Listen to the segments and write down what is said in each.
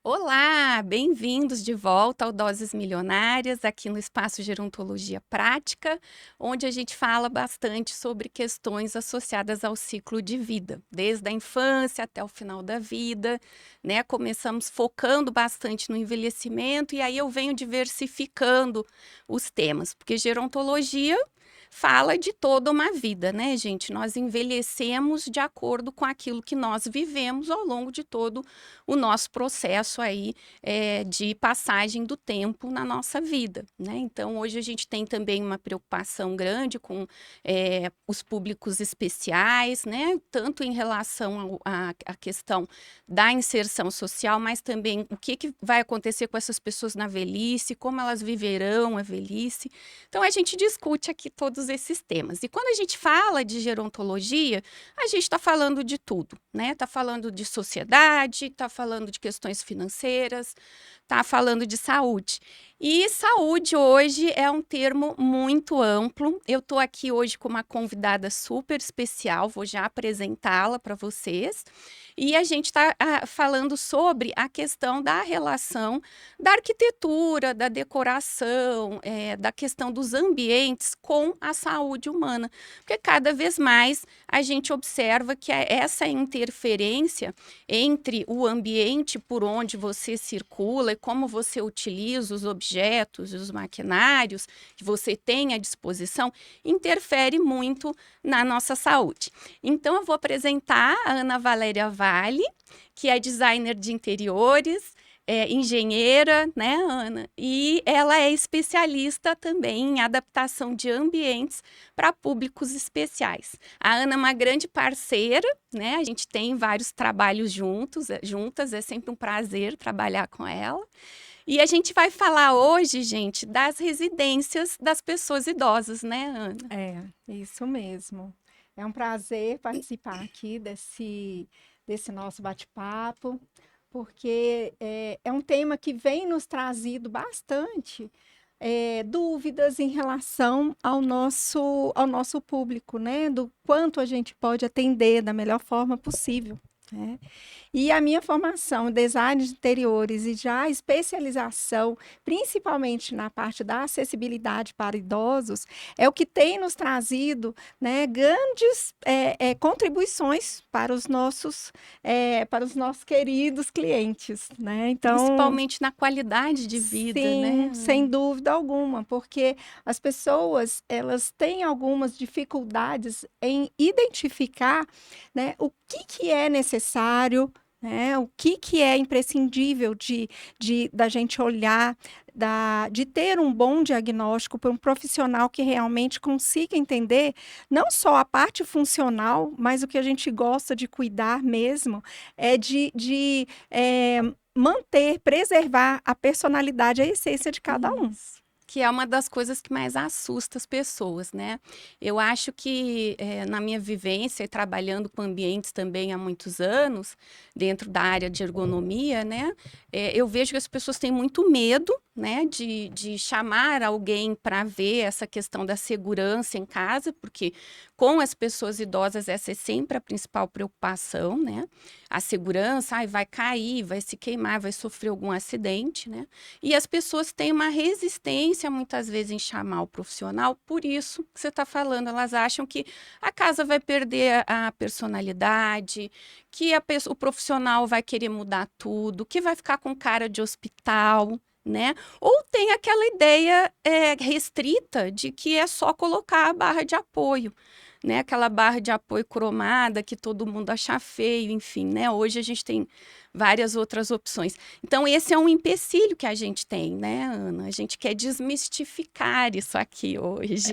Olá, bem-vindos de volta ao Doses Milionárias, aqui no Espaço Gerontologia Prática, onde a gente fala bastante sobre questões associadas ao ciclo de vida, desde a infância até o final da vida, né? Começamos focando bastante no envelhecimento e aí eu venho diversificando os temas, porque gerontologia fala de toda uma vida, né, gente? Nós envelhecemos de acordo com aquilo que nós vivemos ao longo de todo o nosso processo aí de passagem do tempo na nossa vida, né? Então, hoje a gente tem também uma preocupação grande com os públicos especiais, né? Tanto em relação à questão da inserção social, mas também o que vai acontecer com essas pessoas na velhice, como elas viverão a velhice. Então, a gente discute aqui todos esses temas. E quando a gente fala de gerontologia, a gente está falando de tudo, né? Está falando de sociedade, está falando de questões financeiras, está falando de saúde. E saúde hoje é um termo muito amplo. Eu estou aqui hoje com uma convidada super especial, vou já apresentá-la para vocês. E a gente está falando sobre a questão da relação da arquitetura, da decoração, da questão dos ambientes com a saúde humana. Porque cada vez mais a gente observa que essa interferência entre o ambiente por onde você circula e como você utiliza os objetos e os maquinários que você tem à disposição, interfere muito na nossa saúde. Então, eu vou apresentar a Ana Valéria Vale, que é designer de interiores, engenheira, né, Ana? E ela é especialista também em adaptação de ambientes para públicos especiais. A Ana é uma grande parceira, né? A gente tem vários trabalhos juntas, é sempre um prazer trabalhar com ela. E a gente vai falar hoje, gente, das residências das pessoas idosas, né, Ana? É, isso mesmo. É um prazer participar aqui desse nosso bate-papo, porque é um tema que vem nos trazido bastante dúvidas em relação ao nosso público, né? Do quanto a gente pode atender da melhor forma possível, né? E a minha formação em design de interiores e já a especialização, principalmente na parte da acessibilidade para idosos, é o que tem nos trazido, né, grandes contribuições para os nossos queridos clientes, né? Então, Principalmente na qualidade de vida, sim, né, sem Ana? dúvida alguma, porque as pessoas, elas têm algumas dificuldades em identificar, né, o que é necessário, né, o que é imprescindível da gente olhar, de ter um bom diagnóstico para um profissional que realmente consiga entender não só a parte funcional, mas o que a gente gosta de cuidar mesmo é manter, preservar a personalidade, a essência de cada um. Isso. Que é uma das coisas que mais assusta as pessoas, né? Eu acho que na minha vivência e trabalhando com ambientes também há muitos anos, dentro da área de ergonomia, né? Eu vejo que as pessoas têm muito medo, né, de chamar alguém para ver essa questão da segurança em casa, porque com as pessoas idosas essa é sempre a principal preocupação, né? A segurança, ai, vai cair, vai se queimar, vai sofrer algum acidente, né? E as pessoas têm uma resistência, muitas vezes, em chamar o profissional, por isso que você está falando. Elas acham que a casa vai perder a personalidade, que o profissional vai querer mudar tudo, que vai ficar com cara de hospital, né? Ou tem aquela ideia restrita de que é só colocar a barra de apoio. Né, aquela barra de apoio cromada que todo mundo acha feio, enfim, né? Hoje a gente tem várias outras opções. Então, esse é um empecilho que a gente tem, né, Ana? A gente quer desmistificar isso aqui hoje.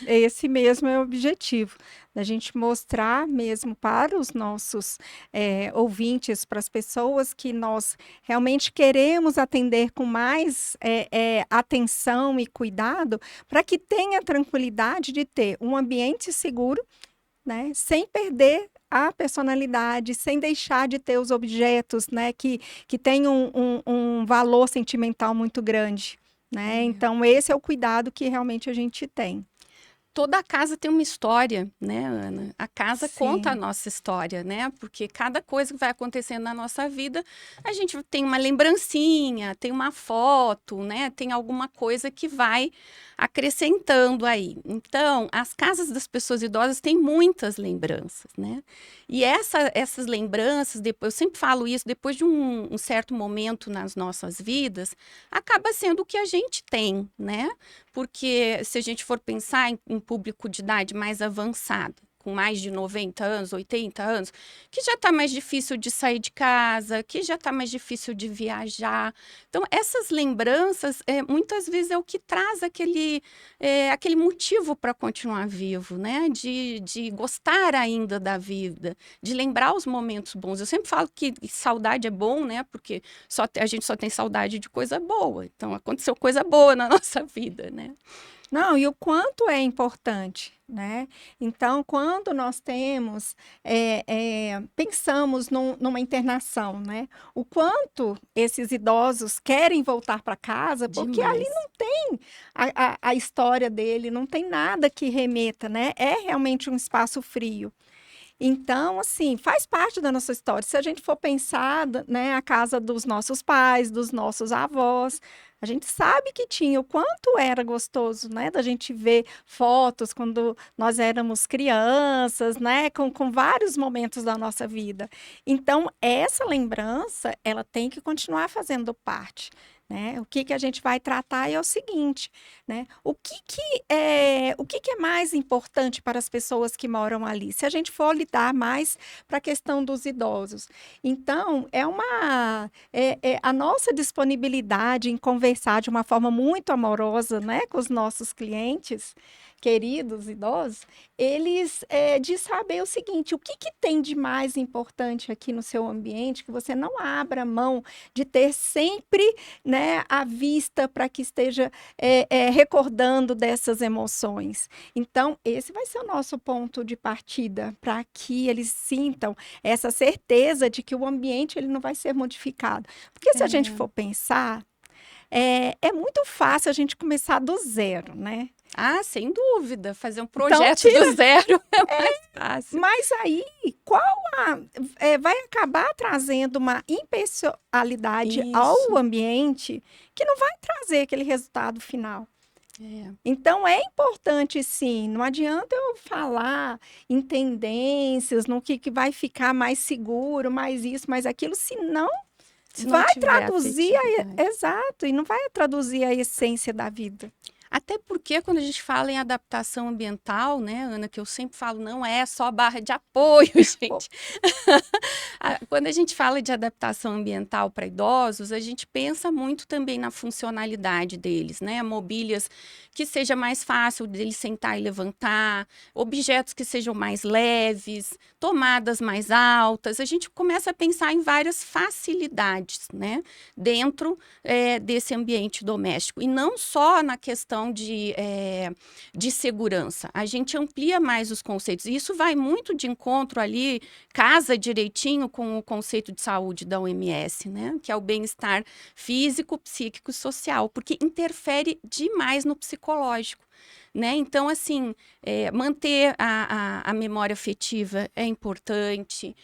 Esse mesmo é o objetivo, da gente mostrar mesmo para os nossos ouvintes, para as pessoas que nós realmente queremos atender com mais atenção e cuidado, para que tenha tranquilidade de ter um ambiente seguro, né, sem perder a personalidade, sem deixar de ter os objetos, né, que têm um valor sentimental muito grande, né? É. Então, esse é o cuidado que realmente a gente tem. Toda casa tem uma história, né, Ana? A casa conta a Sim. nossa história, né? Porque cada coisa que vai acontecendo na nossa vida, a gente tem uma lembrancinha, tem uma foto, né? Tem alguma coisa que vai acrescentando aí. Então, as casas das pessoas idosas têm muitas lembranças, né? E essas lembranças, depois, eu sempre falo isso, depois de um certo momento nas nossas vidas, acaba sendo o que a gente tem, né? Porque se a gente for pensar em público de idade mais avançada, com mais de 90 anos, 80 anos, que já está mais difícil de sair de casa, que já está mais difícil de viajar. Então, essas lembranças, muitas vezes, é o que traz aquele motivo para continuar vivo, né? De gostar ainda da vida, de lembrar os momentos bons. Eu sempre falo que saudade é bom, né? Porque a gente só tem saudade de coisa boa. Então, aconteceu coisa boa na nossa vida, né? Não, e o quanto é importante, né? Então, quando nós pensamos numa internação, né? O quanto esses idosos querem voltar para casa, porque ali Demais. não tem a história dele, não tem nada que remeta, né? É realmente um espaço frio. Então, assim, faz parte da nossa história. Se a gente for pensar, né, a casa dos nossos pais, dos nossos avós, a gente sabe que tinha o quanto era gostoso, né, da gente ver fotos quando nós éramos crianças, né, com vários momentos da nossa vida. Então, essa lembrança, ela tem que continuar fazendo parte. Né? O que que a gente vai tratar é o seguinte, né? O que que é mais importante para as pessoas que moram ali? Se a gente for lidar mais para a questão dos idosos. Então, a nossa disponibilidade em conversar de uma forma muito amorosa, né, com os nossos clientes, queridos idosos, de saber o seguinte, o que que tem de mais importante aqui no seu ambiente que você não abra mão de ter sempre, né, à vista para que esteja recordando dessas emoções. Então, esse vai ser o nosso ponto de partida para que eles sintam essa certeza de que o ambiente ele não vai ser modificado. Porque se a gente for pensar, é muito fácil a gente começar do zero, né? Ah, sem dúvida. Fazer um Então, projeto do zero é mais fácil. mas aí, vai acabar trazendo uma impessoalidade ao Isso. ambiente que não vai trazer aquele resultado final. É. Então, é importante, sim. Não adianta eu falar em tendências, no que vai ficar mais seguro, mais isso, mais aquilo, se não Se não vai tiver traduzir, afetividade. exato, e não vai traduzir a essência da vida. Até porque quando a gente fala em adaptação ambiental, né, Ana, que eu sempre falo, não é só barra de apoio, Pô, gente. Quando a gente fala de adaptação ambiental para idosos, a gente pensa muito também na funcionalidade deles, né? Mobílias que seja mais fácil deles sentar e levantar, objetos que sejam mais leves, tomadas mais altas. A gente começa a pensar em várias facilidades, né? Dentro desse ambiente doméstico. E não só na questão de segurança. A gente amplia mais os conceitos. E isso vai muito de encontro ali, casa direitinho com o conceito de saúde da OMS, né? Que é o bem-estar físico, psíquico e social, porque interfere demais no psicológico. Né? Então, assim, manter a memória afetiva é importante,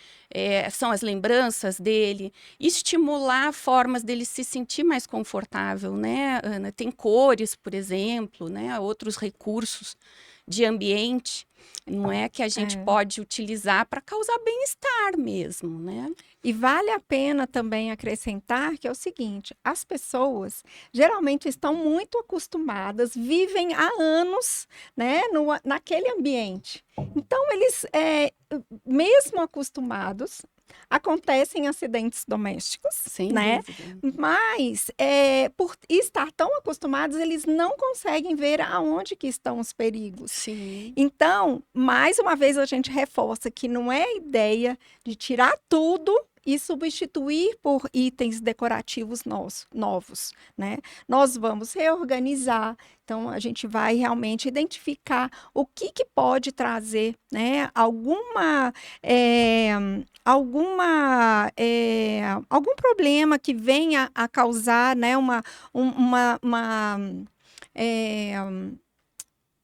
são as lembranças dele, estimular formas dele se sentir mais confortável, né, Ana? Tem cores, por exemplo, né? Outros recursos de ambiente, não é que a gente é. pode utilizar para causar bem-estar mesmo, né? E vale a pena também acrescentar que é o seguinte: as pessoas geralmente estão muito acostumadas, vivem há anos, né, naquele ambiente. Então, eles, mesmo acostumados, acontecem acidentes domésticos, Sem né? dúvida. Mas, por estar tão acostumados, eles não conseguem ver aonde que estão os perigos. Sim. Então, mais uma vez a gente reforça que não é a ideia de tirar tudo e substituir por itens decorativos novos, né? Nós vamos reorganizar, então a gente vai realmente identificar o que pode trazer, né? Algum problema que venha a causar, né? É,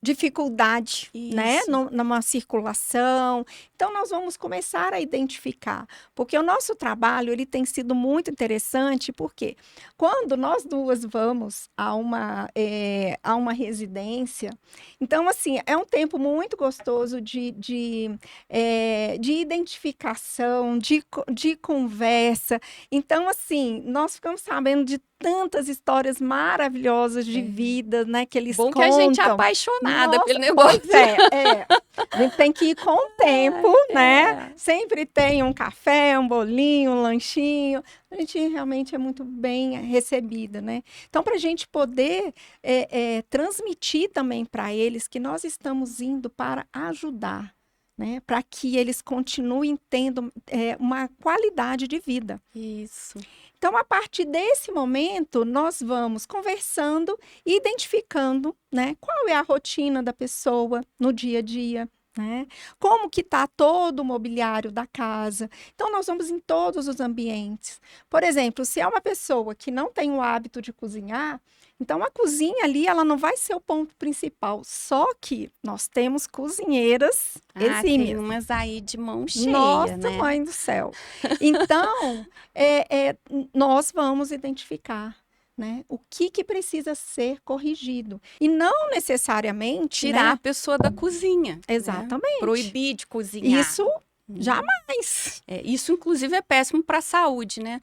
dificuldade, né, Isso. numa circulação. Então, nós vamos começar a identificar, porque o nosso trabalho, ele tem sido muito interessante, porque quando nós duas vamos a uma residência, então, assim, é um tempo muito gostoso de identificação, de conversa. Então, assim, nós ficamos sabendo de tantas histórias maravilhosas de vida, né, que eles Bom que a gente é contam. apaixonada Nossa, pelo negócio. pois é. A gente tem que ir com o tempo, né? Sempre tem um café, um bolinho, um lanchinho. A gente realmente é muito bem recebida, né? Então, para a gente poder transmitir também para eles que nós estamos indo para ajudar, né? Para que eles continuem tendo uma qualidade de vida. Isso. Então, a partir desse momento, nós vamos conversando e identificando, né, qual é a rotina da pessoa no dia a dia, né? Como que está todo o mobiliário da casa. Então, nós vamos em todos os ambientes. Por exemplo, se é uma pessoa que não tem o hábito de cozinhar, então a cozinha ali, ela não vai ser o ponto principal. Só que nós temos cozinheiras Tem exímias. umas aí de mão cheia, Nossa, né? mãe do céu. Então, nós vamos identificar, né, o que precisa ser corrigido. E não necessariamente, Tirar a né? pessoa da cozinha. Né? Exatamente. Proibir de cozinhar. Isso jamais. Isso, inclusive, é péssimo para a saúde, né?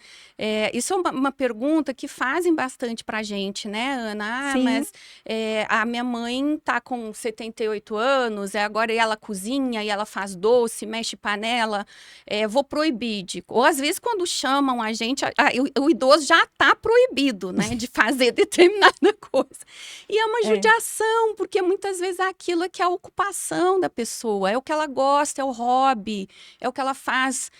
Isso é uma pergunta que fazem bastante para a gente, né, Ana? Sim. Mas a minha mãe tá com 78 anos, agora ela cozinha e ela faz doce, mexe panela, vou proibir. Ou às vezes, quando chamam a gente, o idoso já está proibido, né, de fazer determinada coisa. E é uma judiação, porque muitas vezes aquilo é que é a ocupação da pessoa, é o que ela gosta, é o hobby. É o que ela faz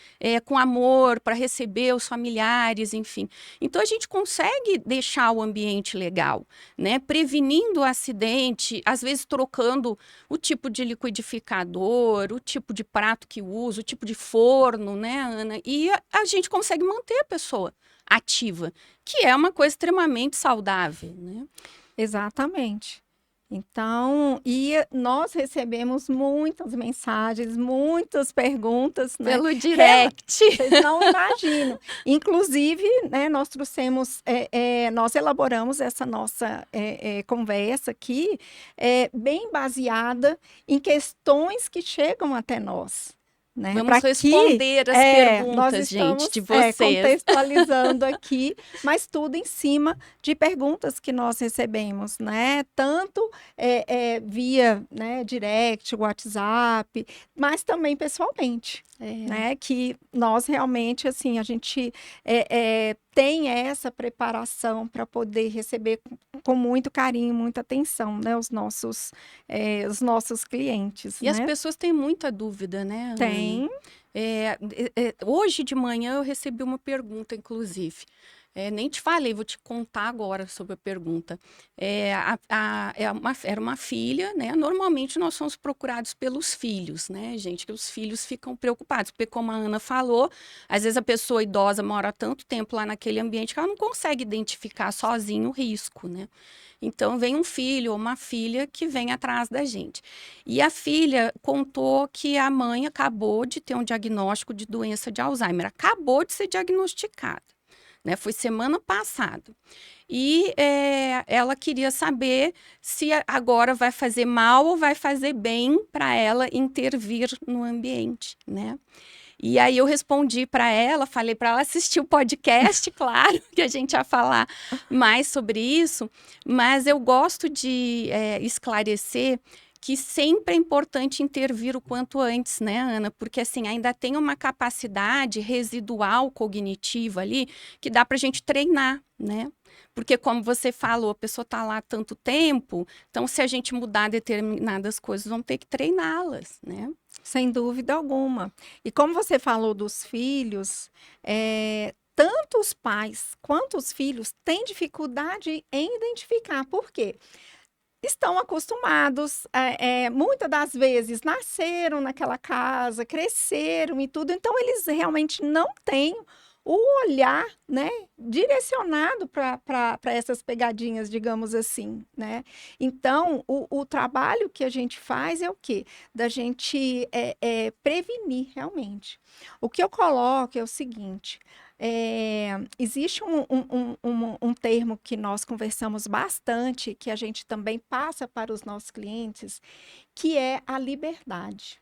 com amor para receber os familiares, enfim. Então, a gente consegue deixar o ambiente legal, né? Prevenindo o acidente, às vezes trocando o tipo de liquidificador, o tipo de prato que usa, o tipo de forno, né, Ana? E a gente consegue manter a pessoa ativa, que é uma coisa extremamente saudável, né? Exatamente. Então, e nós recebemos muitas mensagens, muitas perguntas, né? Pelo direct. Vocês não imaginam. Inclusive, né, nós trouxemos, nós elaboramos essa nossa conversa aqui, bem baseada em questões que chegam até nós. Né? Vamos responder as perguntas, estamos, gente, de vocês. Contextualizando aqui, mas tudo em cima de perguntas que nós recebemos, né? Tanto via, né, direct, WhatsApp, mas também pessoalmente, né? Que nós realmente, assim, a gente tem essa preparação para poder receber com muito carinho, muita atenção, né? Os nossos clientes, E né? as pessoas têm muita dúvida, né, Ana? Tem. Hoje de manhã eu recebi uma pergunta, inclusive. Nem te falei, vou te contar agora sobre a pergunta. Era uma filha, né? Normalmente nós somos procurados pelos filhos, né, gente? Que os filhos ficam preocupados, porque como a Ana falou, às vezes a pessoa idosa mora tanto tempo lá naquele ambiente que ela não consegue identificar sozinho o risco, né? Então, vem um filho ou uma filha que vem atrás da gente. E a filha contou que a mãe acabou de ter um diagnóstico de doença de Alzheimer. Acabou de ser diagnosticada, né? Foi semana passada. E ela queria saber se agora vai fazer mal ou vai fazer bem para ela intervir no ambiente, né? E aí eu respondi para ela, falei para ela assistir o podcast, claro, que a gente ia falar mais sobre isso, mas eu gosto de esclarecer que sempre é importante intervir o quanto antes, né, Ana? Porque, assim, ainda tem uma capacidade residual cognitiva ali que dá para a gente treinar, né? Porque, como você falou, a pessoa está lá há tanto tempo, então, se a gente mudar determinadas coisas, vamos ter que treiná-las, né? Sem dúvida alguma. E como você falou dos filhos, tanto os pais quanto os filhos têm dificuldade em identificar. Por quê? Estão acostumados, muitas das vezes nasceram naquela casa, cresceram e tudo, então eles realmente não têm o olhar, né, direcionado para essas pegadinhas, digamos assim, né? Então, o trabalho que a gente faz é o quê? Da gente prevenir realmente. O que eu coloco é o seguinte: existe um termo que nós conversamos bastante, que a gente também passa para os nossos clientes, que é a liberdade.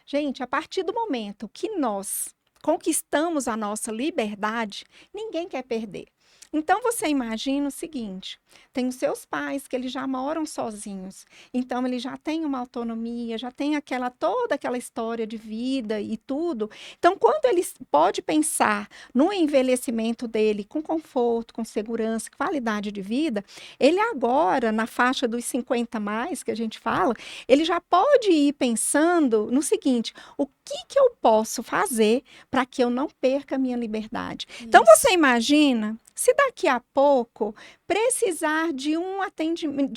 Gente, a partir do momento que nós conquistamos a nossa liberdade, ninguém quer perder. Então você imagina o seguinte: tem os seus pais que eles já moram sozinhos, então eles já têm uma autonomia, já tem toda aquela história de vida e tudo. Então, quando ele pode pensar no envelhecimento dele com conforto, com segurança, qualidade de vida, ele agora, na faixa dos 50 mais, que a gente fala, ele já pode ir pensando no seguinte: o que eu posso fazer para que eu não perca a minha liberdade? Então, você Isso. imagina se daqui a pouco precisar de um atendimento,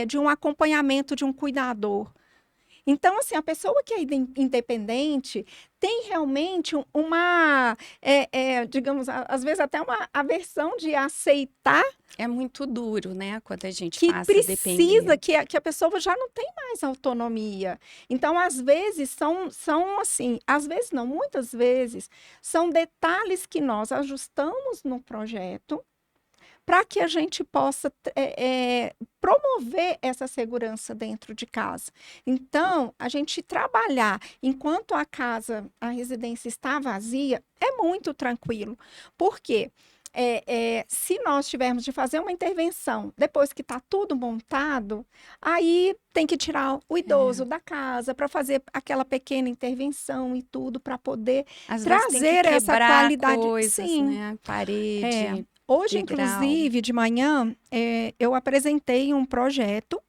de um acompanhamento de um cuidador. Então, assim, a pessoa que é independente tem realmente digamos, às vezes até uma aversão de aceitar É muito duro, né, quando a gente que passa a depender. precisa, que a pessoa já não tem mais autonomia. Então, às vezes, são assim, às vezes não, muitas vezes, são detalhes que nós ajustamos no projeto para que a gente possa promover essa segurança dentro de casa. Então, a gente trabalhar enquanto a residência está vazia, é muito tranquilo. Por quê? Se nós tivermos de fazer uma intervenção depois que está tudo montado, aí tem que tirar o É. idoso da casa para fazer aquela pequena intervenção e tudo para poder Às vezes tem que trazer essa quebrar qualidade. coisas, Sim, né, é. parede, Hoje, degrau. inclusive, de manhã, eu apresentei um projeto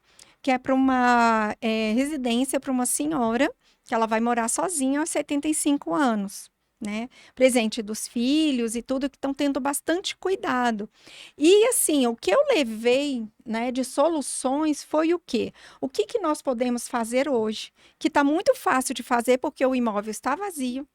que é para uma residência para uma senhora que ela vai morar sozinha aos 75 anos, né? Presente dos filhos e tudo, que estão tendo bastante cuidado. E assim, o que eu levei, né, de soluções foi o quê? O que que nós podemos fazer hoje? Que está muito fácil de fazer porque o imóvel está vazio,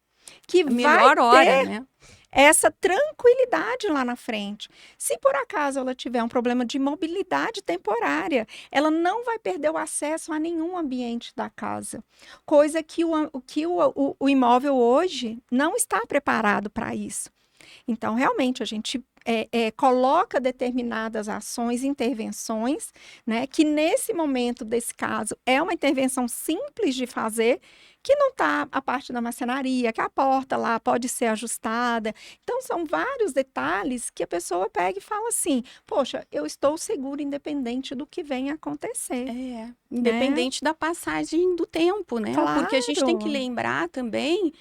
que A vai melhor hora, ter né. essa tranquilidade lá na frente. Se por acaso ela tiver um problema de mobilidade temporária, ela não vai perder o acesso a nenhum ambiente da casa, coisa que o imóvel hoje não está preparado para isso. Então, realmente, a gente coloca determinadas ações, intervenções, né, que nesse momento desse caso é uma intervenção simples de fazer, que não está a parte da marcenaria, que a porta lá pode ser ajustada. Então, são vários detalhes que a pessoa pega e fala assim: poxa, eu estou segura, independente do que venha a acontecer, É, né? independente da passagem do tempo, né, porque a gente tem que Claro. lembrar também,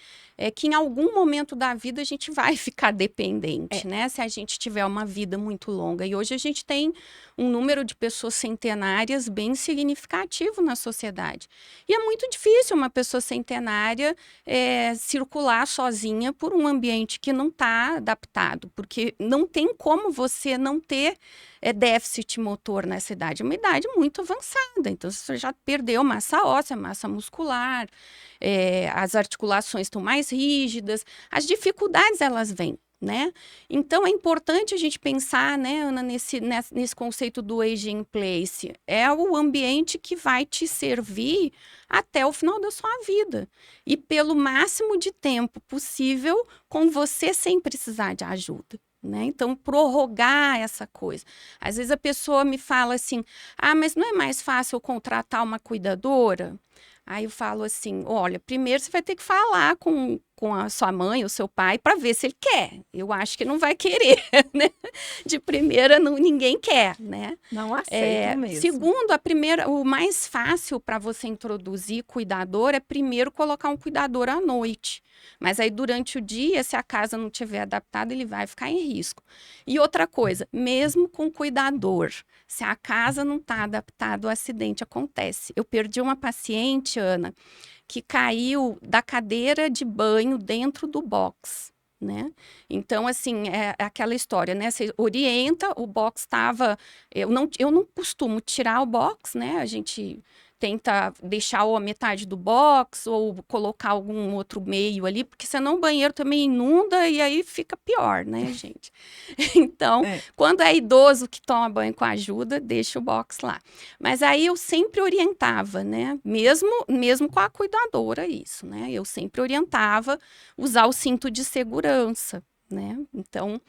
que em algum momento da vida a gente vai ficar É, dependente, né, se a gente tiver uma vida muito longa. E hoje a gente tem um número de pessoas centenárias bem significativo na sociedade. E é muito difícil uma pessoa centenária, circular sozinha por um ambiente que não está adaptado, porque não tem como você não ter déficit motor nessa idade. É uma idade muito avançada, então você já perdeu massa óssea, massa muscular, as articulações estão mais rígidas, as dificuldades elas vêm. Né? Então é importante a gente pensar, né, Ana, nesse conceito do aging in place. É o ambiente que vai te servir até o final da sua vida. E pelo máximo de tempo possível, com você sem precisar de ajuda. Né? Então, prorrogar essa coisa. Às vezes a pessoa me fala assim: ah, mas não é mais fácil eu contratar uma cuidadora? Aí eu falo assim: olha, primeiro você vai ter que falar com a sua mãe ou seu pai para ver se ele quer. Eu acho que não vai querer, né? De primeira, não, ninguém quer, né? não aceitam mesmo. Segundo, o mais fácil para você introduzir cuidador é primeiro colocar um cuidador à noite. Mas aí durante o dia, se a casa não estiver adaptada, ele vai ficar em risco. E outra coisa, mesmo com cuidador, se a casa não está adaptada, o acidente acontece. Eu perdi uma paciente, Ana, que caiu da cadeira de banho dentro do box. Né? Então, assim, é aquela história, né? Você orienta, o box estava. Eu não costumo tirar o box, né? A gente tenta deixar ou a metade do box ou colocar algum outro meio ali, porque senão o banheiro também inunda e aí fica pior, né, gente? Então, quando é idoso que toma banho com ajuda, deixa o box lá. Mas aí eu sempre orientava, né? Mesmo com a cuidadora, isso, né? Eu sempre orientava usar o cinto de segurança, né? Então,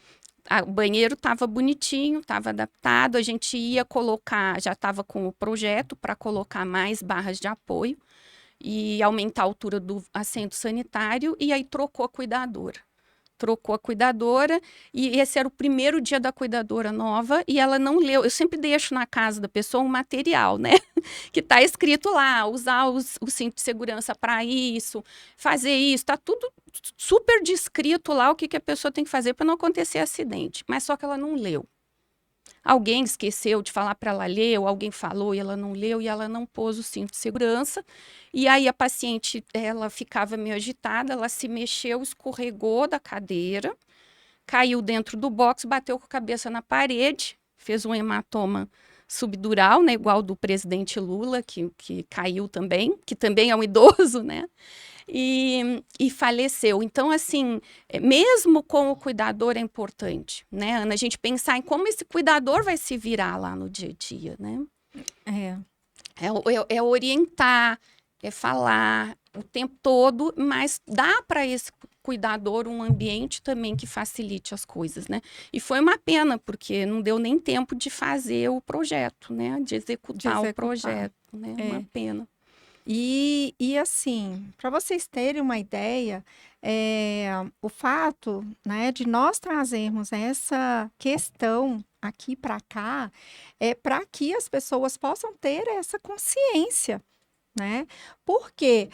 o banheiro estava bonitinho, estava adaptado, a gente ia colocar, já estava com o projeto para colocar mais barras de apoio e aumentar a altura do assento sanitário, e aí trocou a cuidadora. Trocou a cuidadora, e esse era o primeiro dia da cuidadora nova, e ela não leu. Eu sempre deixo na casa da pessoa um material, né? Que está escrito lá, usar o cinto de segurança para isso, fazer isso, tá tudo super descrito lá o que a pessoa tem que fazer para não acontecer acidente. Mas só que ela não leu. Alguém esqueceu de falar para ela ler, ou alguém falou e ela não leu, e ela não pôs o cinto de segurança. E aí a paciente, ela ficava meio agitada, ela se mexeu, escorregou da cadeira, caiu dentro do box, bateu com a cabeça na parede, fez um hematoma subdural, né, igual do presidente Lula, que caiu também, que também é um idoso, né? E faleceu. Então, assim, mesmo com o cuidador é importante, né, Ana? A gente pensar em como esse cuidador vai se virar lá no dia a dia, né? É. É orientar, é falar o tempo todo, mas dá para esse cuidador um ambiente também que facilite as coisas, né? E foi uma pena, porque não deu nem tempo de fazer o projeto, né? De executar o projeto, né? Uma pena. E assim, para vocês terem uma ideia, o fato, né, de nós trazermos essa questão aqui para cá é para que as pessoas possam ter essa consciência, né? Porque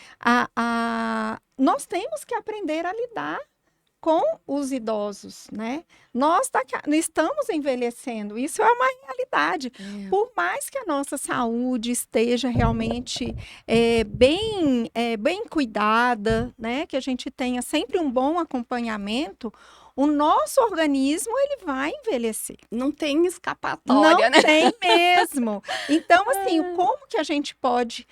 nós temos que aprender a lidar com os idosos, né? Nós estamos envelhecendo, isso é uma realidade. Por mais que a nossa saúde esteja realmente bem cuidada, né? Que a gente tenha sempre um bom acompanhamento, o nosso organismo ele vai envelhecer. Não tem escapatória, né? Não tem mesmo. Então, assim, como que a gente pode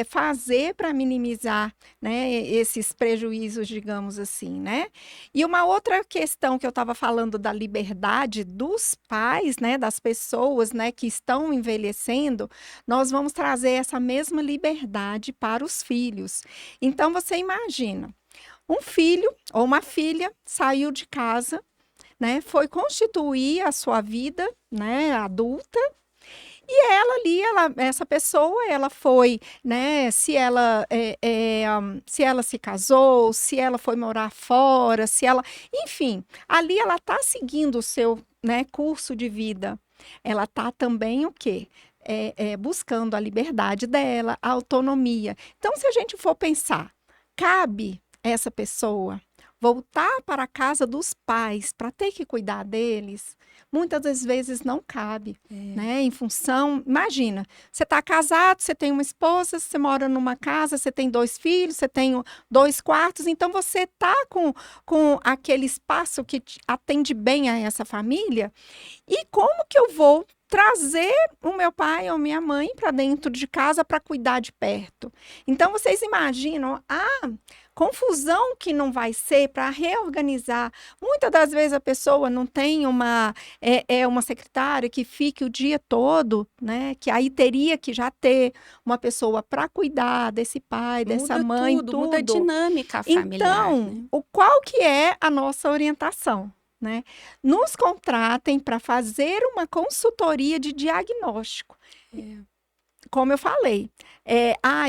fazer para minimizar, né, esses prejuízos, digamos assim, né? E uma outra questão que eu estava falando da liberdade dos pais, né, das pessoas, né, que estão envelhecendo, nós vamos trazer essa mesma liberdade para os filhos. Então, você imagina, um filho ou uma filha saiu de casa, né, foi constituir a sua vida, né, adulta, e ela ali, essa pessoa, ela foi, né, se ela se casou, se ela foi morar fora, enfim, ali ela está seguindo o seu, né, curso de vida. Ela está também o quê? Buscando a liberdade dela, a autonomia. Então, se a gente for pensar, cabe essa pessoa voltar para a casa dos pais para ter que cuidar deles? Muitas das vezes não cabe, né? Em função, imagina, você está casado, você tem uma esposa, você mora numa casa, você tem 2 filhos, você tem 2 quartos, então você está com aquele espaço que atende bem a essa família. E como que eu vou trazer o meu pai ou minha mãe para dentro de casa para cuidar de perto? Então, vocês imaginam a confusão que não vai ser para reorganizar. Muitas das vezes a pessoa não tem uma secretária que fique o dia todo, né? Que aí teria que já ter uma pessoa para cuidar desse pai, dessa mãe, tudo. Muda a dinâmica familiar. Então, né? qual que é a nossa orientação? Né? Nos contratem para fazer uma consultoria de diagnóstico. Como eu falei,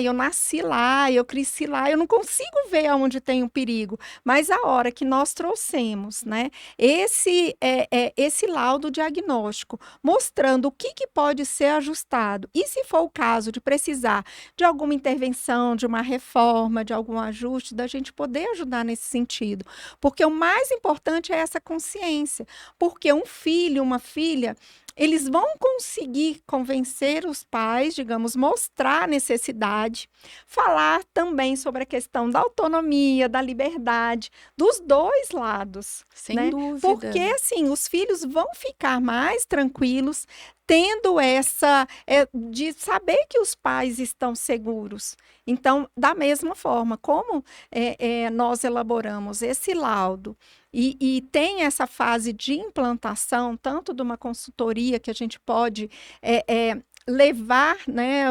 eu nasci lá, eu cresci lá, eu não consigo ver aonde tem um perigo, mas a hora que nós trouxemos, né, esse laudo diagnóstico, mostrando o que pode ser ajustado, e se for o caso de precisar de alguma intervenção, de uma reforma, de algum ajuste, da gente poder ajudar nesse sentido, porque o mais importante é essa consciência, porque um filho, uma filha, eles vão conseguir convencer os pais de digamos, mostrar a necessidade, falar também sobre a questão da autonomia, da liberdade, dos dois lados, Sem né? dúvida. Porque, assim, os filhos vão ficar mais tranquilos tendo essa, de saber que os pais estão seguros. Então, da mesma forma, como nós elaboramos esse laudo e tem essa fase de implantação, tanto de uma consultoria que a gente pode levar, né,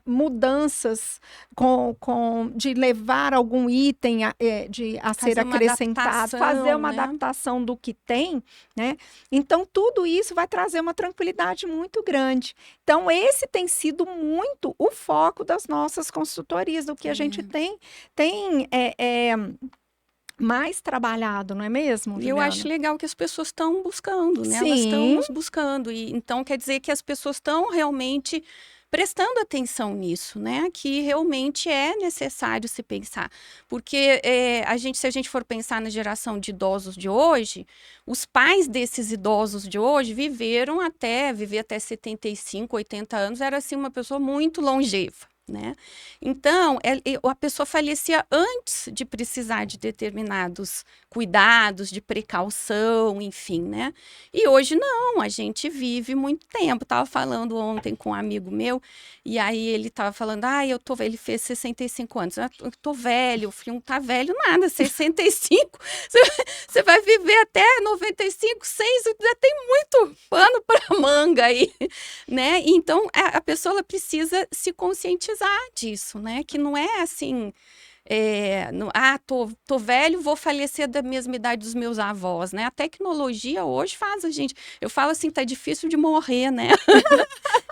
mudanças de levar algum item a ser acrescentado, fazer uma né? adaptação do que tem, né? Então, tudo isso vai trazer uma tranquilidade muito grande. Então, esse tem sido muito o foco das nossas consultorias, do que a gente tem mais trabalhado, não é mesmo, E Juliana? eu acho legal que as pessoas estão buscando, né? Elas estão nos buscando. E, então, quer dizer que as pessoas estão realmente prestando atenção nisso, né? Que realmente é necessário se pensar. Porque se a gente for pensar na geração de idosos de hoje, os pais desses idosos de hoje viver até 75, 80 anos, era assim uma pessoa muito longeva. Né? Então, a pessoa falecia antes de precisar de determinados cuidados, de precaução, enfim, né? E hoje não, a gente vive muito tempo. Estava falando ontem com um amigo meu, e aí ele estava falando, ele fez 65 anos, eu tô velho. Eu falei, não tá velho nada, 65, você vai viver até 95, 100, já tem muito pano para manga aí, né? Então, a pessoa ela precisa se conscientizar disso, né? Que não é assim, tô velho, vou falecer da mesma idade dos meus avós, né? A tecnologia hoje faz a gente, eu falo assim, tá difícil de morrer, né?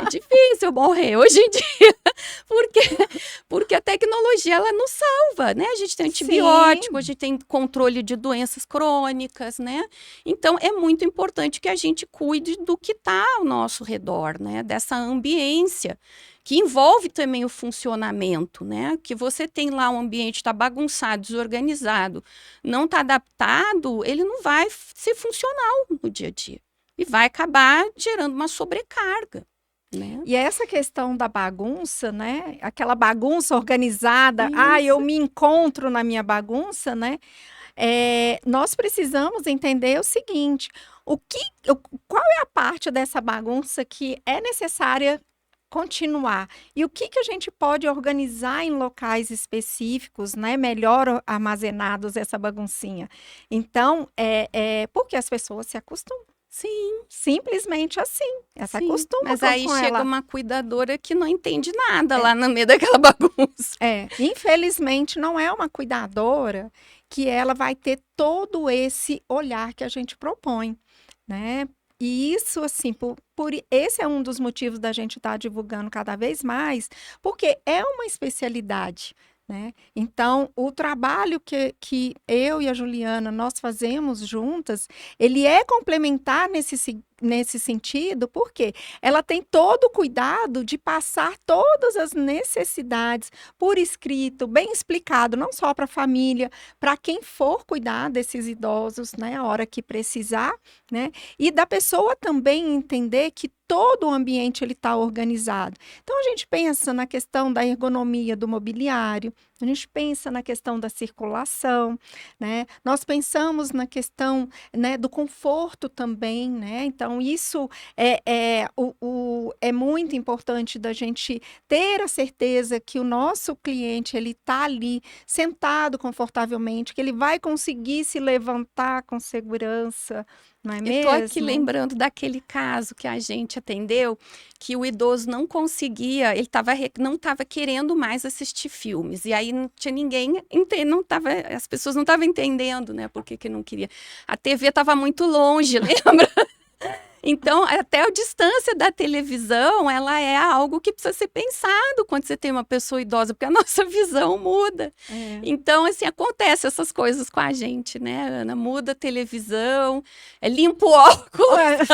É difícil morrer hoje em dia, porque a tecnologia, ela nos salva, né? A gente tem antibiótico, a gente tem controle de doenças crônicas, né? Então, é muito importante que a gente cuide do que está ao nosso redor, né? Dessa ambiência, que envolve também o funcionamento, né? Que você tem lá um ambiente está bagunçado, desorganizado, não está adaptado, ele não vai ser funcional no dia a dia. E vai acabar gerando uma sobrecarga. Né? E essa questão da bagunça, né? Aquela bagunça organizada, Isso. eu me encontro na minha bagunça, né? Nós precisamos entender o seguinte: qual é a parte dessa bagunça que é necessária continuar? E o que a gente pode organizar em locais específicos, né? Melhor armazenados essa baguncinha. Então, porque as pessoas se acostumam. Sim. Simplesmente assim. Essa acostuma Mas aí com chega ela. uma cuidadora que não entende nada lá no meio daquela bagunça. Infelizmente, não é uma cuidadora que ela vai ter todo esse olhar que a gente propõe, né? E isso, assim, esse é um dos motivos da gente estar divulgando cada vez mais, porque é uma especialidade, né? Então, o trabalho que eu e a Juliana, nós fazemos juntas, ele é complementar nesse sentido, porque ela tem todo o cuidado de passar todas as necessidades por escrito, bem explicado, não só para a família, para quem for cuidar desses idosos, né, a hora que precisar, né? E da pessoa também entender que todo o ambiente ele está organizado. Então, a gente pensa na questão da ergonomia do mobiliário, a gente pensa na questão da circulação, né? Nós pensamos na questão, né, do conforto também, né? Então, isso é muito importante da gente ter a certeza que o nosso cliente ele está ali sentado confortavelmente, que ele vai conseguir se levantar com segurança. Não é mesmo? Eu tô aqui lembrando daquele caso que a gente atendeu, que o idoso não conseguia, não estava querendo mais assistir filmes. E aí não tinha ninguém, as pessoas não estavam entendendo, né, por que não queria. A TV estava muito longe, lembra? Então, até a distância da televisão, ela é algo que precisa ser pensado quando você tem uma pessoa idosa, porque a nossa visão muda. Então, assim, acontece essas coisas com a gente, né, Ana? Muda a televisão, limpa o óculos.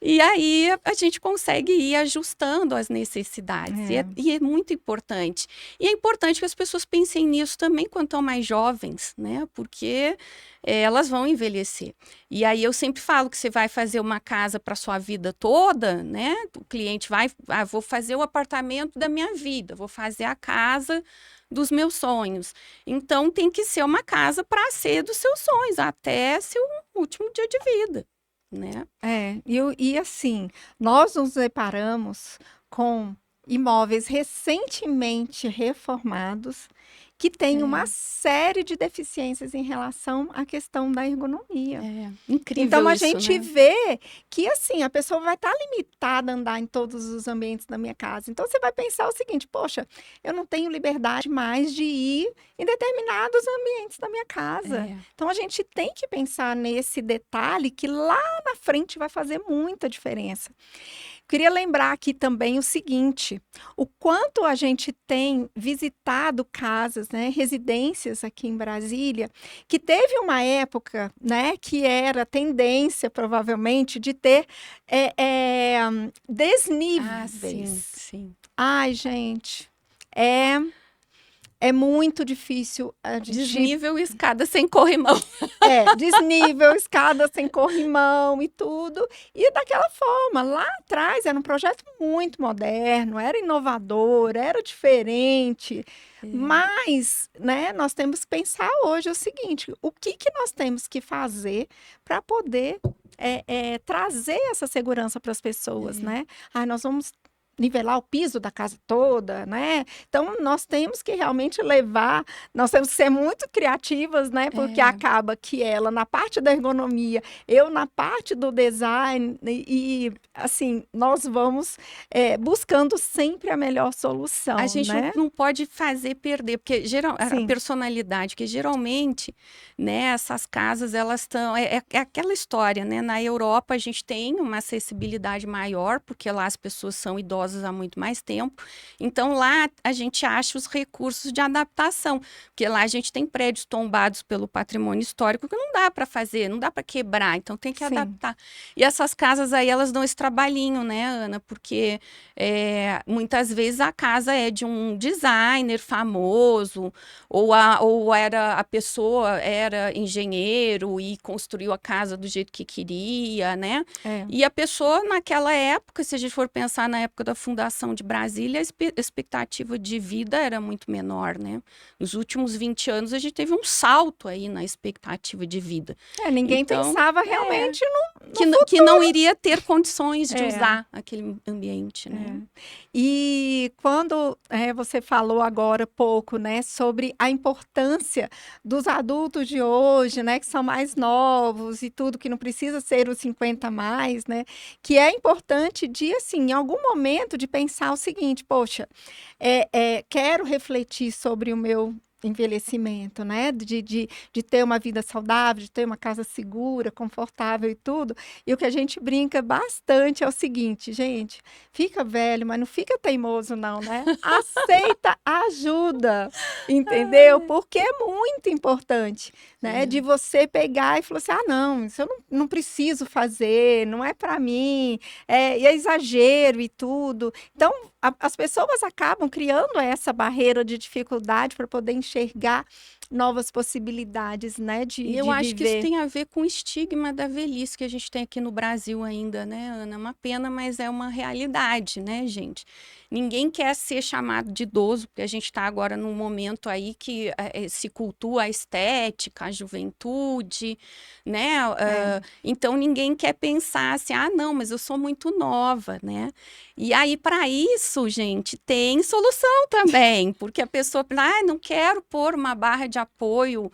E aí a gente consegue ir ajustando as necessidades. E é muito importante. E é importante que as pessoas pensem nisso também quando estão mais jovens, né? Porque elas vão envelhecer. E aí eu sempre falo que você vai fazer uma casa para sua vida toda, né? O cliente vai, vou fazer o apartamento da minha vida, vou fazer a casa dos meus sonhos. Então tem que ser uma casa para ser dos seus sonhos, até seu último dia de vida, né? E assim, nós nos deparamos com imóveis recentemente reformados que têm uma série de deficiências em relação à questão da ergonomia. Incrível Então, a isso, gente né? vê que, assim, a pessoa vai estar limitada a andar em todos os ambientes da minha casa. Então, você vai pensar o seguinte, poxa, eu não tenho liberdade mais de ir em determinados ambientes da minha casa. Então, a gente tem que pensar nesse detalhe que lá na frente vai fazer muita diferença. Queria lembrar aqui também o seguinte, o quanto a gente tem visitado casas, né, residências aqui em Brasília, que teve uma época, né, que era tendência, provavelmente, de ter desníveis. Sim. Ai, gente, é muito difícil a gente... Desnível e escada sem corrimão. Desnível, escada sem corrimão e tudo. E daquela forma, lá atrás era um projeto muito moderno, era inovador, era diferente. Mas, né, nós temos que pensar hoje o seguinte, o que nós temos que fazer para poder trazer essa segurança para as pessoas, né? Nós vamos nivelar o piso da casa toda, né? Então, nós temos que realmente nós temos que ser muito criativas, né? Porque acaba que ela, na parte da ergonomia, eu na parte do design, e assim, nós vamos buscando sempre a melhor solução, a gente né? não pode fazer perder, porque a personalidade, que geralmente, né, essas casas, elas estão... É aquela história, né? Na Europa, a gente tem uma acessibilidade maior, porque lá as pessoas são idosas há muito mais tempo. Então, lá a gente acha os recursos de adaptação, porque lá a gente tem prédios tombados pelo patrimônio histórico que não dá para fazer, não dá para quebrar, então tem que adaptar. E essas casas aí, elas dão esse trabalhinho, né, Ana? Porque muitas vezes a casa é de um designer famoso, ou a pessoa era engenheiro e construiu a casa do jeito que queria, né? E a pessoa, naquela época, se a gente for pensar na época da fundação de Brasília, a expectativa de vida era muito menor, né? Nos últimos 20 anos, a gente teve um salto aí na expectativa de vida. Ninguém pensava realmente que não iria ter condições de usar aquele ambiente, né? E quando você falou agora pouco, né, sobre a importância dos adultos de hoje, né, que são mais novos e tudo, que não precisa ser os 50 mais, né, que é importante de, assim, em algum momento de pensar o seguinte, poxa, quero refletir sobre o meu envelhecimento, né? De ter uma vida saudável, de ter uma casa segura, confortável e tudo. E o que a gente brinca bastante é o seguinte, gente, fica velho, mas não fica teimoso não, né? Aceita ajuda, entendeu? Porque é muito importante, né? De você pegar e falar assim, não, isso eu não preciso fazer, não é para mim, é exagero e tudo. Então, as pessoas acabam criando essa barreira de dificuldade para poder enxergar novas possibilidades, né, de eu acho viver. Que isso tem a ver com o estigma da velhice que a gente tem aqui no Brasil ainda, né, Ana? É uma pena, mas é uma realidade, né, gente? Ninguém quer ser chamado de idoso, porque a gente está agora num momento aí que se cultua a estética, a juventude, né? Então, ninguém quer pensar assim, não, mas eu sou muito nova, né? E aí, para isso, gente, tem solução também, porque a pessoa pensa, não quero pôr uma barra de apoio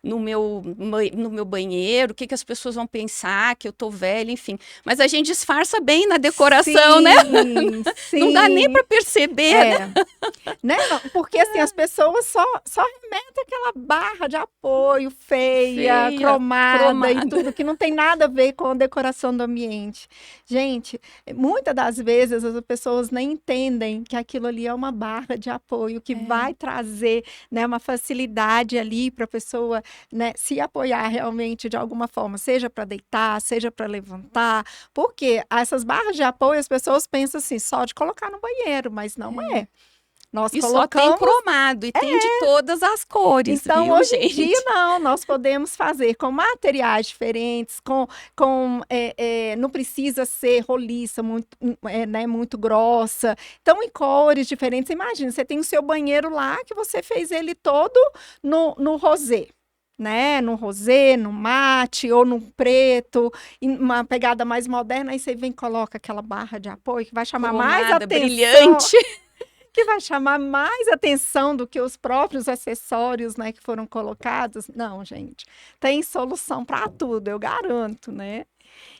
no meu banheiro, o que as pessoas vão pensar, que eu tô velha, enfim. Mas a gente disfarça bem na decoração, né? Sim. Não dá nem para perceber, né? Porque assim, as pessoas só remetem aquela barra de apoio feia, cromada e tudo, que não tem nada a ver com a decoração do ambiente. Gente, muitas das vezes as pessoas nem entendem que aquilo ali é uma barra de apoio que vai trazer, né, uma facilidade facilidade ali para a pessoa, né, se apoiar realmente de alguma forma, seja para deitar, seja para levantar, porque essas barras de apoio as pessoas pensam assim, só de colocar no banheiro, mas não é. Nós E só tem colocamos. cromado, e tem de todas as cores, Então, viu, hoje em dia, gente? não, nós podemos fazer com materiais diferentes, não precisa ser roliça, muito, né, muito grossa. Então, em cores diferentes. Imagina, você tem o seu banheiro lá, que você fez ele todo no rosé. Né, no rosé, no mate ou no preto, uma pegada mais moderna, aí você vem e coloca aquela barra de apoio que vai chamar mais Cromada, atenção, brilhante. que vai chamar mais atenção do que os próprios acessórios, né, que foram colocados. Não, gente, tem solução para tudo, eu garanto, né?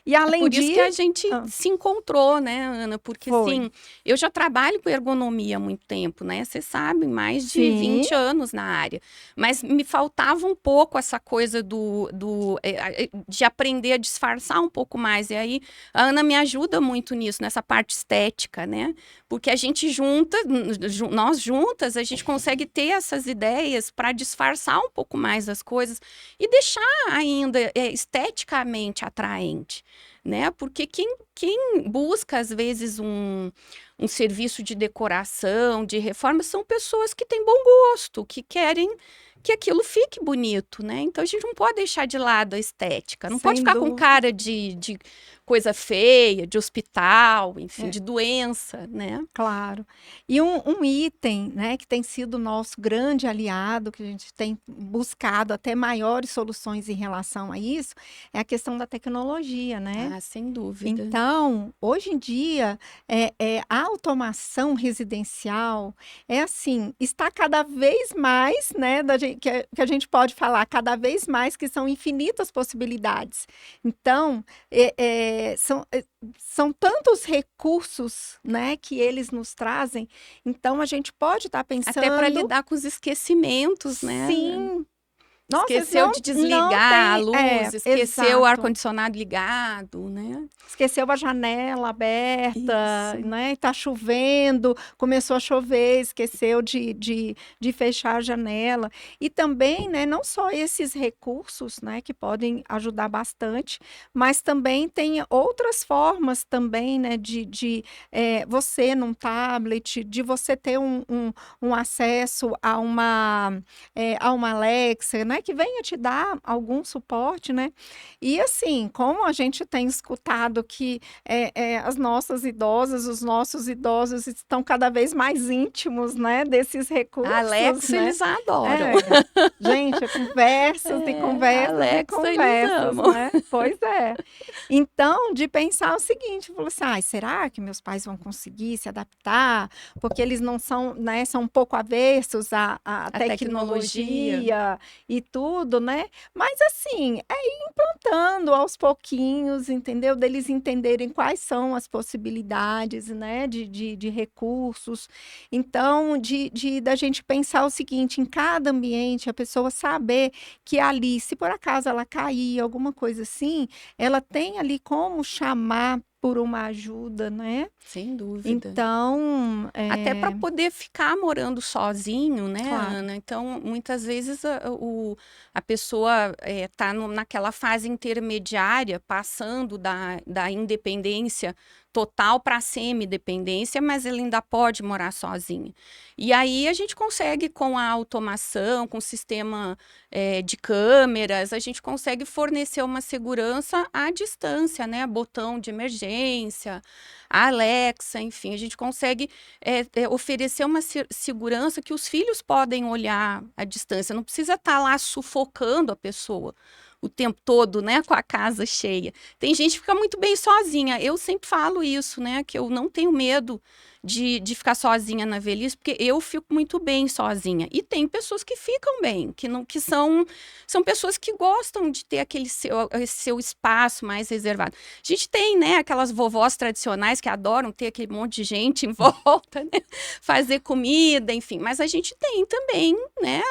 E além Por isso que a disso, gente se encontrou, né, Ana? Porque, foi. assim, eu já trabalho com ergonomia há muito tempo, né? Você sabe, mais de Sim, 20 anos na área. Mas me faltava um pouco essa coisa de aprender a disfarçar um pouco mais. E aí, a Ana me ajuda muito nisso, nessa parte estética, né? Porque a gente nós juntas, a gente consegue ter essas ideias para disfarçar um pouco mais as coisas e deixar ainda esteticamente atraente, né? Porque quem busca, às vezes, um serviço de decoração, de reforma, são pessoas que têm bom gosto, que querem que aquilo fique bonito, né? Então, a gente não pode deixar de lado a estética, não pode sem ficar com dúvida. cara de coisa feia, de hospital, enfim, É. de doença, né? Claro. E um item, né, que tem sido nosso grande aliado, que a gente tem buscado até maiores soluções em relação a isso, é a questão da tecnologia, né? Ah, sem dúvida. Então, hoje em dia, a automação residencial é assim, está cada vez mais, né, que a gente pode falar, cada vez mais que são infinitas possibilidades. Então, são tantos recursos, né, que eles nos trazem. Então, a gente pode estar Até para pensando, lidar com os esquecimentos, né? sim, nossa, Esqueceu de não desligar a tem, luz, esqueceu o exato. ar-condicionado ligado, né? Esqueceu a janela aberta, Isso. né? Está chovendo, começou a chover, esqueceu de fechar a janela. E também, né, não só esses recursos, né, que podem ajudar bastante, mas também tem outras formas também, né, você num tablet, de você ter um acesso a uma Alexa, né, que venha te dar algum suporte, né? E assim, como a gente tem escutado que as nossas idosas, os nossos idosos estão cada vez mais íntimos, né, desses recursos, A Alexa, né? eles adoram. Gente, conversas e A conversas e Alexa, eles conversas, amam. né? Pois é. Então, de pensar o seguinte, falou assim, ai, será que meus pais vão conseguir se adaptar? Porque eles não são, né, são um pouco avessos à A tecnologia. tecnologia e tudo, né? Mas assim, implantando aos pouquinhos, entendeu? Deles entenderem quais são as possibilidades, né, de recursos. Então, da gente pensar o seguinte, em cada ambiente, a pessoa saber que ali, se por acaso ela cair, alguma coisa assim, ela tem ali como chamar por uma ajuda, né? Sem dúvida. Então, Até para poder ficar morando sozinho, né, claro. Ana? Então, muitas vezes a pessoa está naquela fase intermediária, passando da independência total para a semi-dependência, mas ele ainda pode morar sozinho. E aí a gente consegue, com a automação, com o sistema de câmeras, a gente consegue fornecer uma segurança à distância, né? Botão de emergência, a Alexa, enfim, a gente consegue oferecer uma segurança que os filhos podem olhar à distância, não precisa estar lá sufocando a pessoa o tempo todo, né, com a casa cheia. Tem gente que fica muito bem sozinha. Eu sempre falo isso, né, que eu não tenho medo de ficar sozinha na velhice, porque eu fico muito bem sozinha. E tem pessoas que ficam bem, que são pessoas que gostam de ter esse seu espaço mais reservado. A gente tem, né, aquelas vovós tradicionais que adoram ter aquele monte de gente em volta, né, fazer comida, enfim. Mas a gente tem também, né,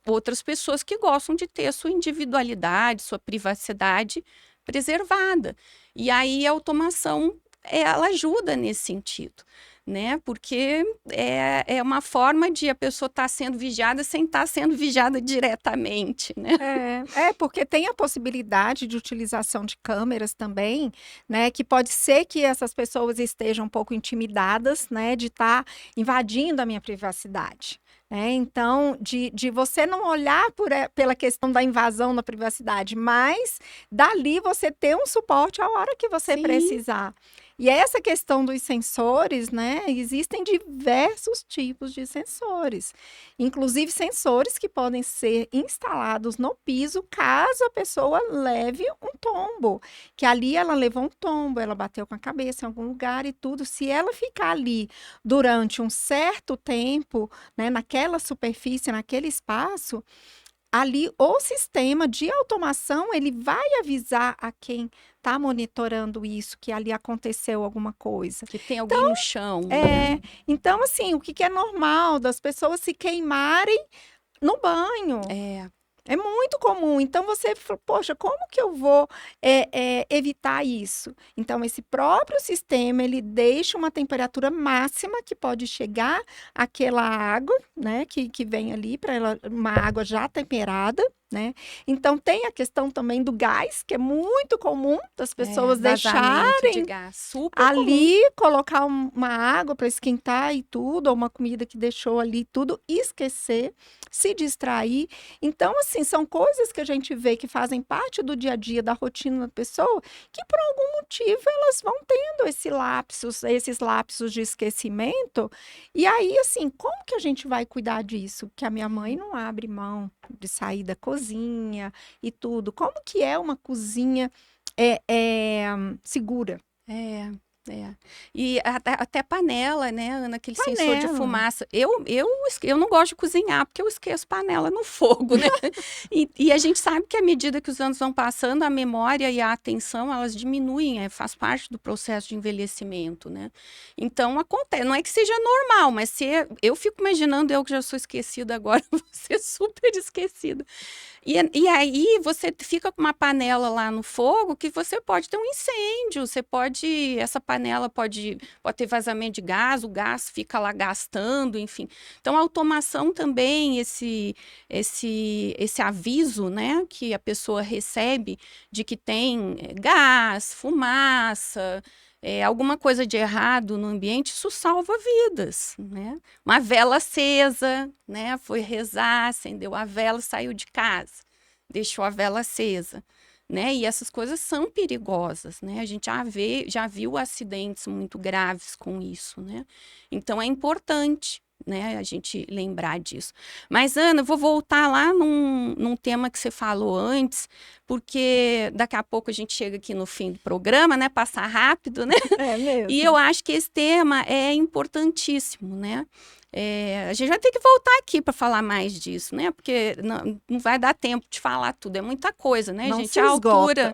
outras pessoas que gostam de ter a sua individualidade, sua privacidade preservada. E aí a automação, ela ajuda nesse sentido. né? Porque é uma forma de a pessoa estar sendo vigiada sem estar sendo vigiada diretamente, né? Porque tem a possibilidade de utilização de câmeras também, né? Que pode ser que essas pessoas estejam um pouco intimidadas, né? De estar invadindo a minha privacidade. Então, de você não olhar pela questão da invasão na privacidade, mas dali você ter um suporte a hora que você Sim. precisar. E essa questão dos sensores, né? Existem diversos tipos de sensores, inclusive sensores que podem ser instalados no piso caso a pessoa leve um tombo, que ali ela levou um tombo, ela bateu com a cabeça em algum lugar e tudo. Se ela ficar ali durante um certo tempo, né, naquela superfície, naquele espaço, ali o sistema de automação ele vai avisar a quem está monitorando isso que ali aconteceu alguma coisa. Que tem alguém no chão, né? Então assim, o que é normal das pessoas se queimarem no banho. É muito comum. Então, você fala, poxa, como que eu vou evitar isso? Então, esse próprio sistema, ele deixa uma temperatura máxima que pode chegar àquela água, né, que vem ali, para ela, uma água já temperada, né? Então, tem a questão também do gás, que é muito comum das pessoas deixarem de gás, super ali, comum. colocar uma água para esquentar e tudo, ou uma comida que deixou ali, tudo, esquecer, se distrair. Então, assim, são coisas que a gente vê que fazem parte do dia a dia, da rotina da pessoa, que por algum motivo elas vão tendo esses lapsos de esquecimento. E aí, assim, como que a gente vai cuidar disso? Que a minha mãe não abre mão de sair da cozinha e tudo. Como que é uma cozinha segura? E até panela, né, Ana? Aquele sensor de Panela. fumaça. Eu não gosto de cozinhar, porque eu esqueço panela no fogo, né? E a gente sabe que à medida que os anos vão passando, a memória e a atenção, elas diminuem, faz parte do processo de envelhecimento, né? Então, acontece. Não é que seja normal, mas eu fico imaginando, eu que já sou esquecida agora, vou ser super esquecida. E aí você fica com uma panela lá no fogo que você pode ter um incêndio, essa panela pode ter vazamento de gás, o gás fica lá gastando, enfim. Então a automação também, esse aviso, né, que a pessoa recebe de que tem gás, fumaça, alguma coisa de errado no ambiente, isso salva vidas, né? Uma vela acesa, né? Foi rezar, acendeu a vela, saiu de casa, deixou a vela acesa, né? E essas coisas são perigosas, né? A gente já viu acidentes muito graves com isso, né? Então é importante, né, a gente lembrar disso. Mas, Ana, eu vou voltar lá num tema que você falou antes, porque daqui a pouco a gente chega aqui no fim do programa, né? Passar rápido, né? É mesmo. E eu acho que esse tema é importantíssimo, né? A gente vai ter que voltar aqui para falar mais disso, né? Porque não vai dar tempo de falar tudo, é muita coisa, né, Não gente? se esgota.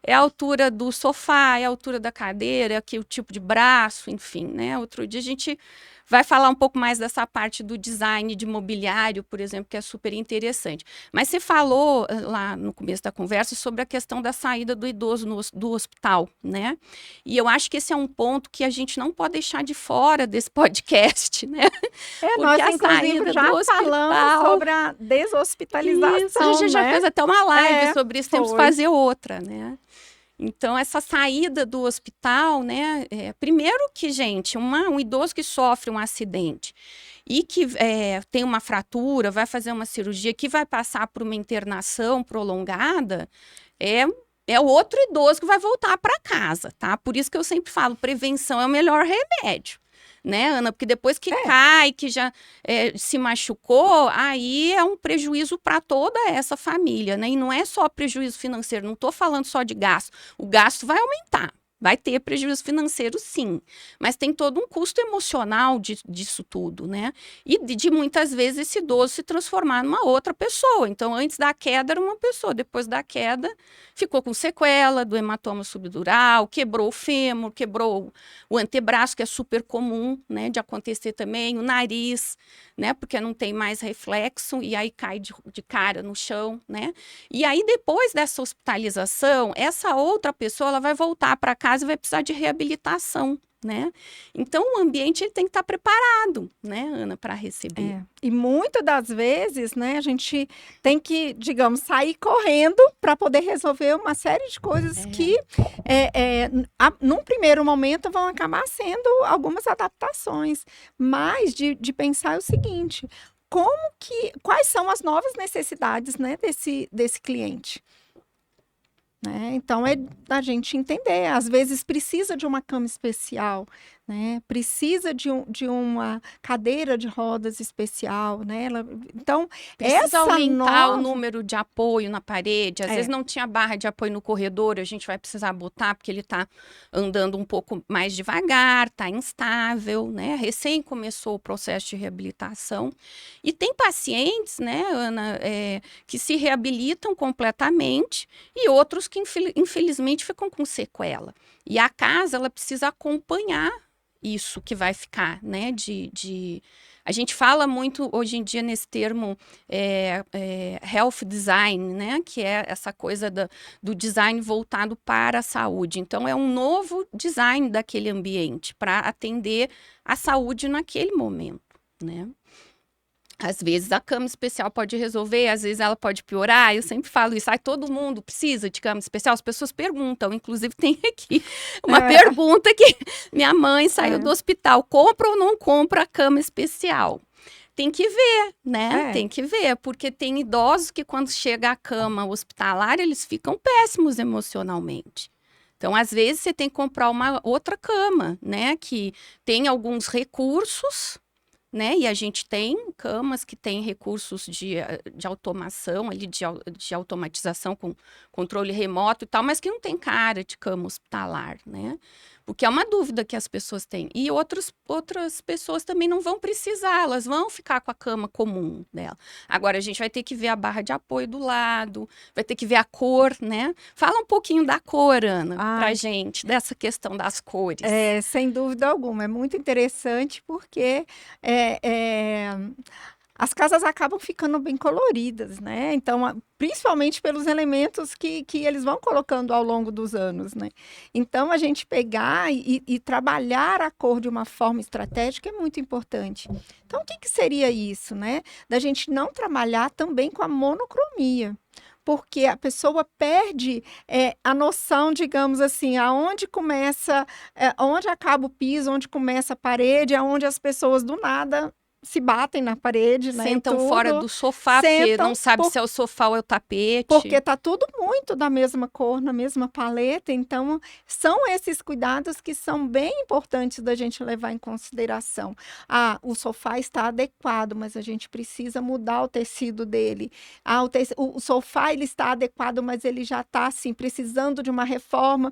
É a altura do sofá, é a altura da cadeira, é aqui o tipo de braço, enfim, né? Outro dia a gente vai falar um pouco mais dessa parte do design de mobiliário, por exemplo, que é super interessante. Mas você falou lá no começo da conversa sobre a questão da saída do idoso do hospital, né? E eu acho que esse é um ponto que a gente não pode deixar de fora desse podcast, né? Nós, inclusive, já falamos sobre a deshospitalização, isso, a gente já fez até uma live sobre isso, temos que fazer outra, né? Então, essa saída do hospital, né? Primeiro que, gente, um idoso que sofre um acidente e que tem uma fratura, vai fazer uma cirurgia, que vai passar por uma internação prolongada, é o outro idoso que vai voltar para casa, tá? Por isso que eu sempre falo, prevenção é o melhor remédio. Né, Ana? Porque depois que cai, que já se machucou, aí é um prejuízo para toda essa família, né? E não é só prejuízo financeiro, não estou falando só de gasto. O gasto vai aumentar. Vai ter prejuízo financeiro, sim, mas tem todo um custo emocional disso tudo, né? E de muitas vezes esse idoso se transformar numa outra pessoa. Então, antes da queda era uma pessoa, depois da queda ficou com sequela do hematoma subdural, quebrou o fêmur, quebrou o antebraço, que é super comum, né, de acontecer também, o nariz, né, porque não tem mais reflexo e aí cai de cara no chão, né? E aí depois dessa hospitalização, essa outra pessoa ela vai voltar para casa e vai precisar de reabilitação, né? Então, o ambiente ele tem que estar preparado, né, Ana, para receber. E muitas das vezes, né, a gente tem que, digamos, sair correndo para poder resolver uma série de coisas que, num primeiro momento, vão acabar sendo algumas adaptações. Mas de pensar o seguinte, quais são as novas necessidades, né, desse cliente? Né? Então, é da gente entender. Às vezes, precisa de uma cama especial, né? Precisa de uma cadeira de rodas especial. Né? Então, precisa aumentar o número de apoio na parede. Às vezes não tinha barra de apoio no corredor, a gente vai precisar botar, porque ele está andando um pouco mais devagar, está instável, né? Recém começou o processo de reabilitação. E tem pacientes, né, Ana, que se reabilitam completamente e outros que infelizmente ficam com sequela. E a casa, ela precisa acompanhar isso que vai ficar, né, A gente fala muito hoje em dia nesse termo health design, né, que é essa coisa do design voltado para a saúde. Então, é um novo design daquele ambiente para atender a saúde naquele momento, né. Às vezes a cama especial pode resolver, às vezes ela pode piorar. Eu sempre falo isso. Todo mundo precisa de cama especial? As pessoas perguntam. Inclusive, tem aqui uma pergunta que minha mãe saiu do hospital. Compra ou não compra a cama especial? Tem que ver, né? Tem que ver. Porque tem idosos que quando chega a cama hospitalar, eles ficam péssimos emocionalmente. Então, às vezes, você tem que comprar uma outra cama, né? Que tem alguns recursos, né? E a gente tem camas que têm recursos de automação, ali, de automatização com controle remoto e tal, mas que não tem cara de cama hospitalar, né? Porque é uma dúvida que as pessoas têm. E outras pessoas também não vão precisar, elas vão ficar com a cama comum dela. Agora, a gente vai ter que ver a barra de apoio do lado, vai ter que ver a cor, né? Fala um pouquinho da cor, Ana, pra gente, dessa questão das cores. Sem dúvida alguma, é muito interessante porque as casas acabam ficando bem coloridas, né? Então, principalmente pelos elementos que eles vão colocando ao longo dos anos, né? Então, a gente pegar e trabalhar a cor de uma forma estratégica é muito importante. Então, o que seria isso, né? Da gente não trabalhar também com a monocromia. Porque a pessoa perde a noção, digamos assim, aonde começa, onde acaba o piso, onde começa a parede, aonde as pessoas do nada se batem na parede, né? Sentam fora do sofá, porque não sabe se é o sofá ou é o tapete. Porque tá tudo muito da mesma cor, na mesma paleta. Então, são esses cuidados que são bem importantes da gente levar em consideração. O sofá está adequado, mas a gente precisa mudar o tecido dele. O sofá, ele está adequado, mas ele já está, assim, precisando de uma reforma,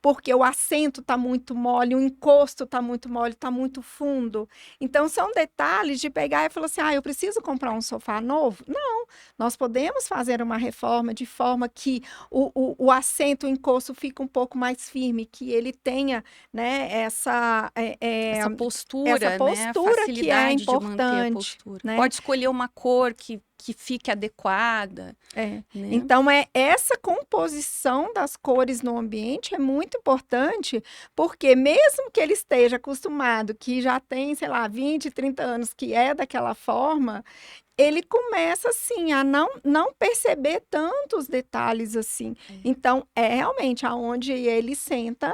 porque o assento está muito mole, o encosto está muito mole, está muito fundo. Então, são detalhes de pegar e falar assim, eu preciso comprar um sofá novo? Não, nós podemos fazer uma reforma de forma que o assento, o encosto fique um pouco mais firme, que ele tenha, né, essa postura, né? Facilidade que é importante. De manter a postura. Né? Pode escolher uma cor que fique adequada. Né? Então, essa composição das cores no ambiente é muito importante, porque mesmo que ele esteja acostumado, que já tem, sei lá, 20, 30 anos, que é daquela forma, ele começa, assim, a não perceber tantos detalhes, assim. Então, realmente aonde ele senta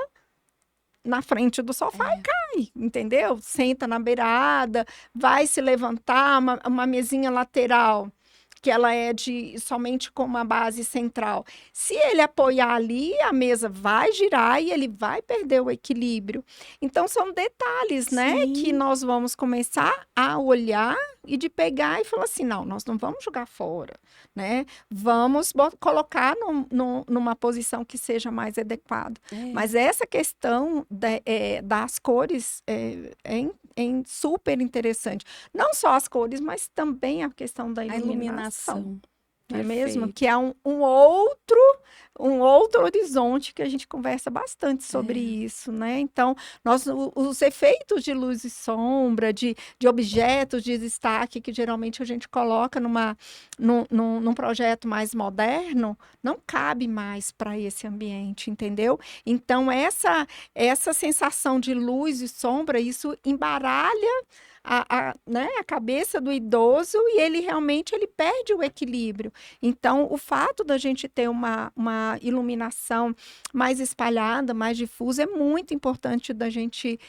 na frente do sofá e cai, entendeu? Senta na beirada, vai se levantar, uma mesinha lateral, que ela é somente com uma base central. Se ele apoiar ali, a mesa vai girar e ele vai perder o equilíbrio. Então, são detalhes, né, que nós vamos começar a olhar e de pegar e falar assim, não, nós não vamos jogar fora, né? Vamos colocar numa posição que seja mais adequada. Mas essa questão das cores é super interessante. Não só as cores, mas também a questão da iluminação. não é mesmo? Perfeito. Que é um outro horizonte que a gente conversa bastante sobre isso, né? Então, os efeitos de luz e sombra, de objetos de destaque que geralmente a gente coloca num projeto mais moderno, não cabe mais para esse ambiente, entendeu? Então, essa sensação de luz e sombra, isso embaralha né, a cabeça do idoso e ele perde o equilíbrio. Então, o fato da gente ter uma iluminação mais espalhada, mais difusa, é muito importante da gente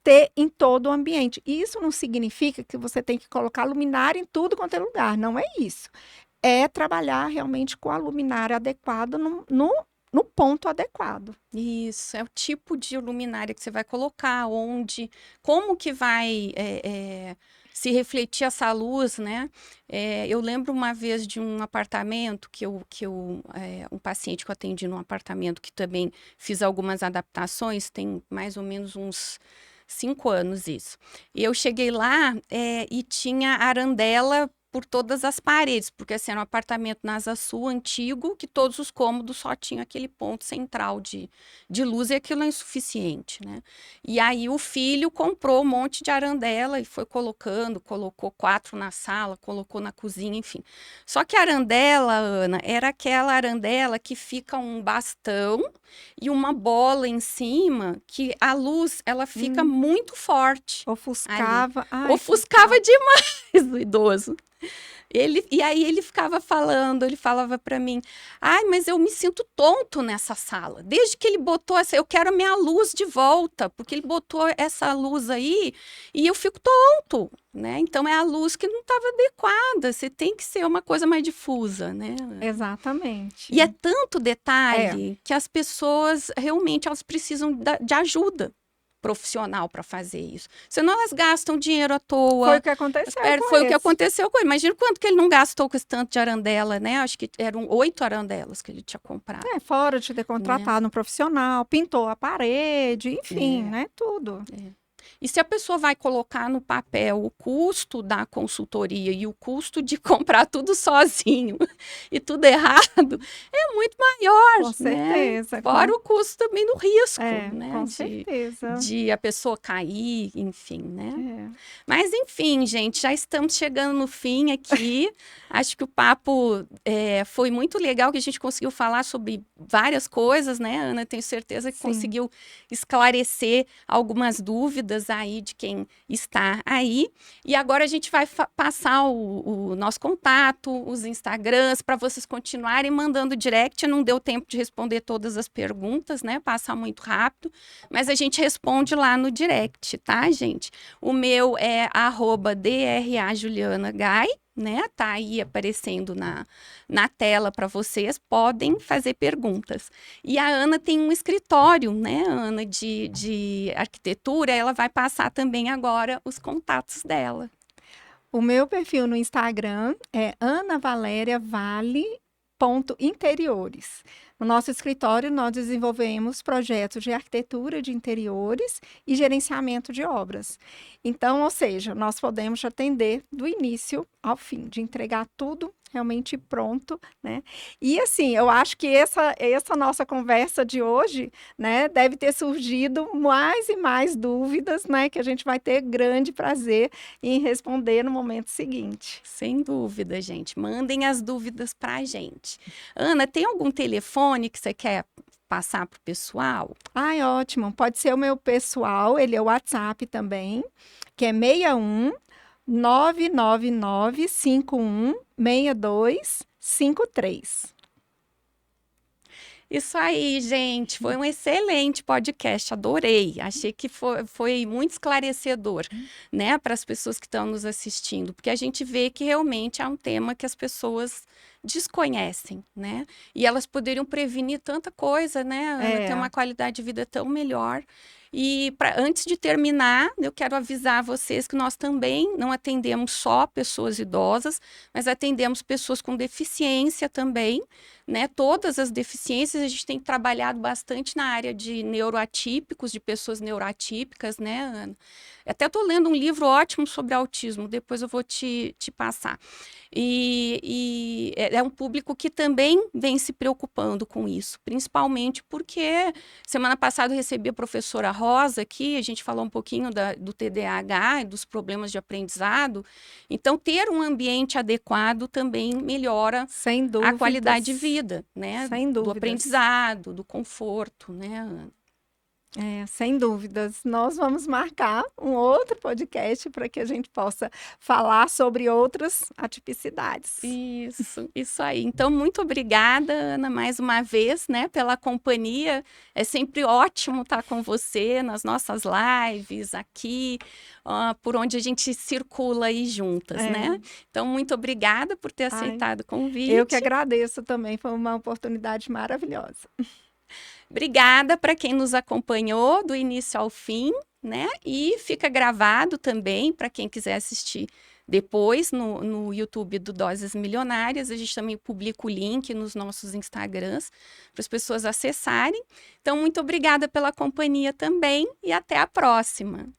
ter em todo o ambiente. E isso não significa que você tem que colocar luminária em tudo quanto é lugar, não é isso. É trabalhar realmente com a luminária adequada no ponto adequado. Isso, é o tipo de luminária que você vai colocar, onde, como que vai se refletir essa luz, né? Eu lembro uma vez de um apartamento um paciente que eu atendi num apartamento que também fiz algumas adaptações, tem mais ou menos uns 5 anos isso. E eu cheguei lá e tinha arandela por todas as paredes, porque assim, era um apartamento na Asa Sul antigo, que todos os cômodos só tinham aquele ponto central de luz e aquilo é insuficiente, né? E aí o filho comprou um monte de arandela e foi colocando, colocou 4 na sala, colocou na cozinha, enfim. Só que a arandela, Ana, era aquela arandela que fica um bastão e uma bola em cima, que a luz, ela fica muito forte ali. Ofuscava. Ai, Ofuscava demais o idoso. E aí ele ficava falando, ele falava para mim, ai, mas eu me sinto tonto nessa sala. Desde que ele botou eu quero a minha luz de volta, porque ele botou essa luz aí e eu fico tonto, né? Então é a luz que não estava adequada, você tem que ser uma coisa mais difusa, né? exatamente. E é tanto detalhe que as pessoas realmente elas precisam de ajuda profissional para fazer isso. Senão elas gastam dinheiro à toa. Foi o que aconteceu com Foi o que esse. aconteceu com ele. Imagina quanto que ele não gastou com esse tanto de arandela, né? Acho que eram 8 arandelas que ele tinha comprado. Fora de ter contratado um profissional, pintou a parede, enfim, né? Tudo. E se a pessoa vai colocar no papel o custo da consultoria e o custo de comprar tudo sozinho e tudo errado, é muito maior, Com certeza. né? Fora o custo também do risco, né? Com certeza. De a pessoa cair, enfim, né? Mas, enfim, gente, já estamos chegando no fim aqui. Acho que o papo foi muito legal, que a gente conseguiu falar sobre várias coisas, né, Ana? Tenho certeza que conseguiu esclarecer algumas dúvidas aí de quem está aí. E agora a gente vai passar o nosso contato, os Instagrams, para vocês continuarem mandando direct. Não deu tempo de responder todas as perguntas, né? Passar muito rápido, mas a gente responde lá no direct, tá, gente? O meu é @DRAJulianaGai, né? Tá aí aparecendo na tela para vocês, podem fazer perguntas. E a Ana tem um escritório, né, Ana, de arquitetura, ela vai passar também agora os contatos dela. O meu perfil no Instagram é anavaleriavale.interiores. No nosso escritório, nós desenvolvemos projetos de arquitetura de interiores e gerenciamento de obras. Então, ou seja, nós podemos atender do início ao fim, de entregar tudo realmente pronto, né? E assim, eu acho que essa nossa conversa de hoje, né, deve ter surgido mais e mais dúvidas, né, que a gente vai ter grande prazer em responder no momento seguinte. Sem dúvida, gente. Mandem as dúvidas para a gente. Ana, tem algum telefone que você quer passar para o pessoal? Ai, ótimo. Pode ser o meu pessoal, ele é o WhatsApp também, que é 61 999 51 6253. Isso aí, gente. Foi um excelente podcast, adorei. Achei que foi muito esclarecedor, né, para as pessoas que estão nos assistindo, porque a gente vê que realmente é um tema que as pessoas desconhecem, né? E elas poderiam prevenir tanta coisa, né, Ana, ter uma qualidade de vida tão melhor. E antes de terminar, eu quero avisar vocês que nós também não atendemos só pessoas idosas, mas atendemos pessoas com deficiência também, né? Todas as deficiências, a gente tem trabalhado bastante na área de neuroatípicos, de pessoas neuroatípicas, né, Ana? Até estou lendo um livro ótimo sobre autismo, depois eu vou te passar. E é um público que também vem se preocupando com isso, principalmente porque semana passada eu recebi a professora Rosa aqui, a gente falou um pouquinho do TDAH e dos problemas de aprendizado. Então, ter um ambiente adequado também melhora Sem a dúvidas. qualidade de vida, né? Sem Do dúvidas. aprendizado, do conforto, né, Ana? Sem dúvidas. Nós vamos marcar um outro podcast para que a gente possa falar sobre outras atipicidades. Isso aí. Então, muito obrigada, Ana, mais uma vez, né, pela companhia. É sempre ótimo estar com você nas nossas lives aqui, por onde a gente circula aí juntas, né? Então, muito obrigada por ter aceitado o convite. Eu que agradeço também, foi uma oportunidade maravilhosa. Obrigada para quem nos acompanhou do início ao fim, né? E fica gravado também para quem quiser assistir depois no YouTube do Doses Milionárias. A gente também publica o link nos nossos Instagrams para as pessoas acessarem. Então, muito obrigada pela companhia também e até a próxima.